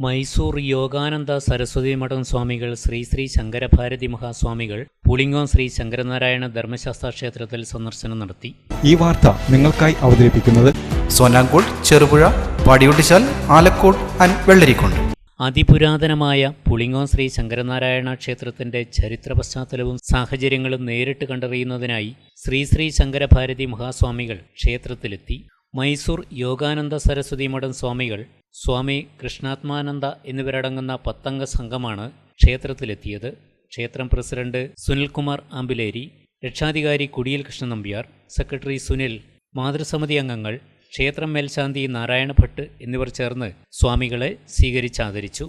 മൈസൂർ യോഗാനന്ദ സരസ്വതി മഠം സ്വാമികൾ ശ്രീ ശ്രീ ശങ്കരഭാരതി മഹാസ്വാമികൾ പുളിങ്ങോം ശ്രീ ശങ്കരനാരായണ ധർമ്മശാസ്ത്ര ക്ഷേത്രത്തിൽ സന്ദർശനം നടത്തി. ഈ വാർത്ത നിങ്ങൾക്കായി അവതരിപ്പിക്കുന്നത് സോനാങ്കോട്, ചെറുപുഴ, പാടിയൊട്ടിച്ചാൽ, ആലക്കോട് ആൻഡ് വെള്ളരിക്കുണ്ട്. അതിപുരാതനമായ പുളിങ്ങോം ശ്രീ ശങ്കരനാരായണ ക്ഷേത്രത്തിന്റെ ചരിത്ര പശ്ചാത്തലവും സാഹചര്യങ്ങളും നേരിട്ട് കണ്ടറിയുന്നതിനായി ശ്രീ ശ്രീ ശങ്കരഭാരതി മഹാസ്വാമികൾ ക്ഷേത്രത്തിലെത്തി. മൈസൂർ യോഗാനന്ദ സരസ്വതി മഠം സ്വാമികൾ, സ്വാമി കൃഷ്ണാത്മാനന്ദ എന്നിവരടങ്ങുന്ന 10 അംഗ സംഘമാണ് ക്ഷേത്രത്തിലെത്തിയത്. ക്ഷേത്രം പ്രസിഡന്റ് സുനിൽകുമാർ ആമ്പിലേരി, രക്ഷാധികാരി കുടിയിൽ കൃഷ്ണൻ നമ്പ്യാർ, സെക്രട്ടറി സുനിൽ, മാതൃസമിതി അംഗങ്ങൾ, ക്ഷേത്രം മേൽശാന്തി നാരായണ ഭട്ട് എന്നിവർ ചേർന്ന് സ്വാമികളെ സ്വീകരിച്ചാദരിച്ചു.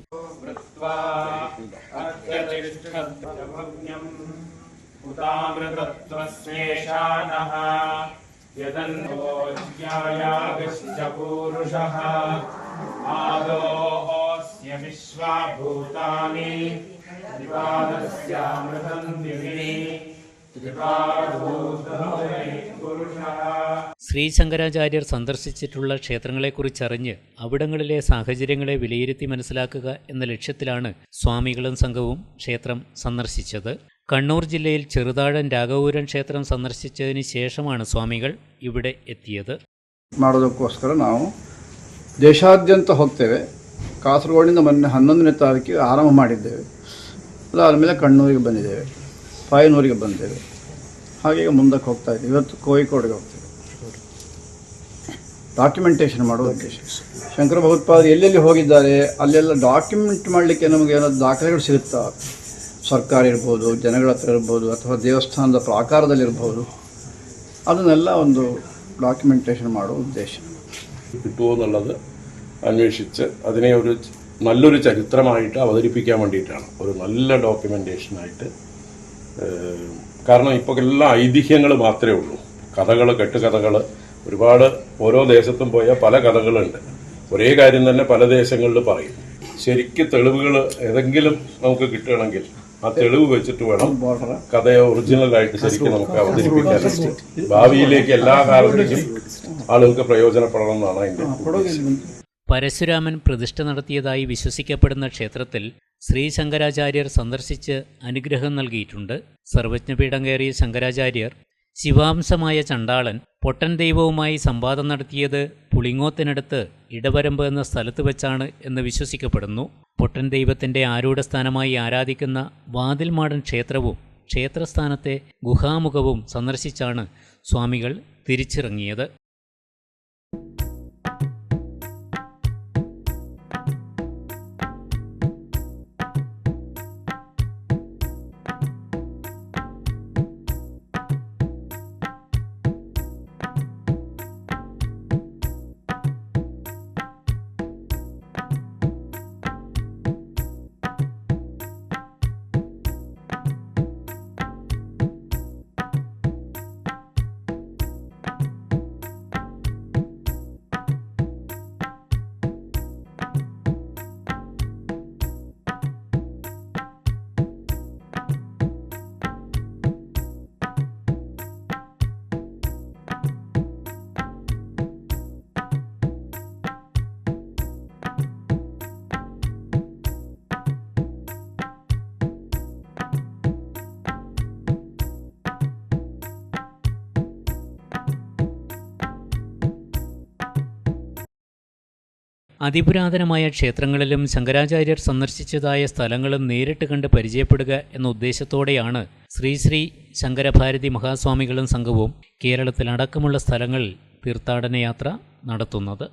ശ്രീ ശങ്കരാചാര്യർ സന്ദർശിച്ചിട്ടുള്ള ക്ഷേത്രങ്ങളെക്കുറിച്ചറിഞ്ഞ് അവിടങ്ങളിലെ സാഹചര്യങ്ങളെ വിലയിരുത്തി മനസ്സിലാക്കുക എന്ന ലക്ഷ്യത്തിലാണ് സ്വാമികളും സംഘവും ക്ഷേത്രം സന്ദർശിച്ചത്. കണ്ണൂർ ജില്ലയിൽ ചെറുതാഴം രാഘവപുരം ക്ഷേത്രം സന്ദർശിച്ചതിന് ശേഷമാണ് ಸ್ವಾಮಿകൾ ഇവിടെ ಎತ್ತಿയത്. ಮಾಡೋದಕ್ಕೋಸ್ಕರ ನಾವು ದೇಶಾದ್ಯಂತ ಹೋಗ್ತೇವೆ. ಕಾಸರಗೋಡಿಂದ ಮೊನ್ನೆ 11ನೇ ತಾರೀಕಿಗೆ ಆರಂಭ ಮಾಡಿದ್ದೇವೆ. ಅದಾದಮೇಲೆ ಕಣ್ಣೂರಿಗೆ ಬಂದಿದ್ದೇವೆ, ಪಾಯನೂರಿಗೆ ಬಂದೇವೆ. ಹಾಗೆ ಮುಂದಕ್ಕೆ ಹೋಗ್ತಾ ಇದ್ದೀವಿ. ಇವತ್ತು ಕೋಯಿಕೋಡಿಗೆ ಹೋಗ್ತೇವೆ. ಡಾಕ್ಯುಮೆಂಟೇಷನ್ ಮಾಡುವ ಉದ್ದೇಶ. ಶಂಕರ ಭಗವತ್ಪಾದರು ಎಲ್ಲೆಲ್ಲಿ ಹೋಗಿದ್ದಾರೆ ಅಲ್ಲೆಲ್ಲ ಡಾಕ್ಯುಮೆಂಟ್ ಮಾಡಲಿಕ್ಕೆ ನಮಗೆ ಏನಾದರೂ ದಾಖಲೆಗಳು ಸಿಗುತ್ತಾ, ಸರ್ಕಾರ ಇರ್ಬೋದು, ಜನಗಳ ಹತ್ರ ಇರ್ಬೋದು, ಅಥವಾ ದೇವಸ್ಥಾನದ ಪ್ರಾಕಾರದಲ್ಲಿರ್ಬೋದು, ಅದನ್ನೆಲ್ಲ ಒಂದು ഡോക്യുമെൻറ്റേഷൻ ಮಾಡುವ ഉദ്ദേശ കിട്ടുമോ എന്നുള്ളത് അന്വേഷിച്ച് അതിനെ ഒരു നല്ലൊരു ചരിത്രമായിട്ട് അവതരിപ്പിക്കാൻ വേണ്ടിയിട്ടാണ്, ഒരു നല്ല ഡോക്യുമെൻറ്റേഷനായിട്ട്. കാരണം ഇപ്പോൾ എല്ലാ ഐതിഹ്യങ്ങൾ മാത്രമേ ഉള്ളൂ, കഥകൾ, കെട്ടുകഥകൾ ഒരുപാട്. ഓരോ ദേശത്തും പോയാൽ പല കഥകളുണ്ട്. ഒരേ കാര്യം തന്നെ പല ദേശങ്ങളിൽ പറയും. ശരിക്കും തെളിവുകൾ ഏതെങ്കിലും നമുക്ക് കിട്ടുകയാണെങ്കിൽ ആ തെളിവ് വെച്ചിട്ട് വേണം കഥയെ ഒറിജിനലായിട്ട് ശരിക്കും നമുക്ക് അവതരിപ്പിക്കാൻ. ഭാവിയിലേക്ക് എല്ലാ കാലത്തേക്കും ആളുകൾക്ക് പ്രയോജനപ്പെടണം എന്നാണ് അതിൻ്റെ. പരശുരാമൻ പ്രതിഷ്ഠ നടത്തിയതായി വിശ്വസിക്കപ്പെടുന്ന ക്ഷേത്രത്തിൽ ശ്രീ ശങ്കരാചാര്യർ സന്ദർശിച്ച് അനുഗ്രഹം നൽകിയിട്ടുണ്ട്. സർവജ്ഞപീഠം കയറിയ ശങ്കരാചാര്യർ ശിവാംശമായ ചണ്ടാളൻ പൊട്ടൻ ദൈവവുമായി സംവാദം നടത്തിയത് പുളിങ്ങോത്തിനടുത്ത് ഇടവരമ്പ് എന്ന സ്ഥലത്ത് വെച്ചാണ് എന്ന് വിശ്വസിക്കപ്പെടുന്നു. പൊട്ടൻ ദൈവത്തിൻ്റെ ആരൂഢസ്ഥാനമായി ആരാധിക്കുന്ന വാതിൽമാടൻ ക്ഷേത്രവും ക്ഷേത്രസ്ഥാനത്തെ ഗുഹാമുഖവും സന്ദർശിച്ചാണ് സ്വാമികൾ തിരിച്ചിറങ്ങിയത്. അതിപുരാതനമായ ക്ഷേത്രങ്ങളിലും ശങ്കരാചാര്യർ സന്ദർശിച്ചതായ സ്ഥലങ്ങളും നേരിട്ട് കണ്ട് പരിചയപ്പെടുക എന്ന ഉദ്ദേശത്തോടെയാണ് ശ്രീ ശ്രീ ശങ്കരഭാരതി മഹാസ്വാമികളും സംഘവും കേരളത്തിലടക്കമുള്ള സ്ഥലങ്ങളിൽ തീർത്ഥാടന യാത്ര നടത്തുന്നത്.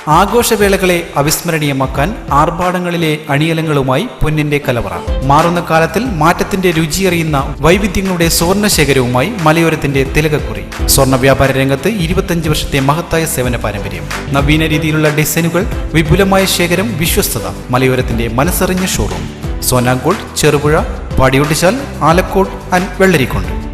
ആഘോഷവേളകളെ അവിസ്മരണീയമാക്കാൻ ആർഭാടങ്ങളിലെ അണിയലങ്ങളുമായി പൊന്നിന്റെ കലവറ. മാറുന്ന കാലത്തിൽ മാറ്റത്തിന്റെ രുചിയറിയുന്ന വൈവിധ്യങ്ങളുടെ സ്വർണ്ണശേഖരവുമായി മലയോരത്തിന്റെ തിലകക്കുറി. സ്വർണ്ണ വ്യാപാര രംഗത്ത് 25 വർഷത്തെ മഹത്തായ സേവന പാരമ്പര്യം. നവീന രീതിയിലുള്ള ഡിസൈനുകൾ, വിപുലമായ ശേഖരം, വിശ്വസ്തത. മലയോരത്തിന്റെ മനസ്സറിഞ്ഞ ഷോറൂം. സോനാങ്കോട്, ചെറുപുഴ, പാടിയൊട്ടിച്ചാൽ, ആലക്കോട് ആൻഡ് വെള്ളരിക്കുണ്ട്.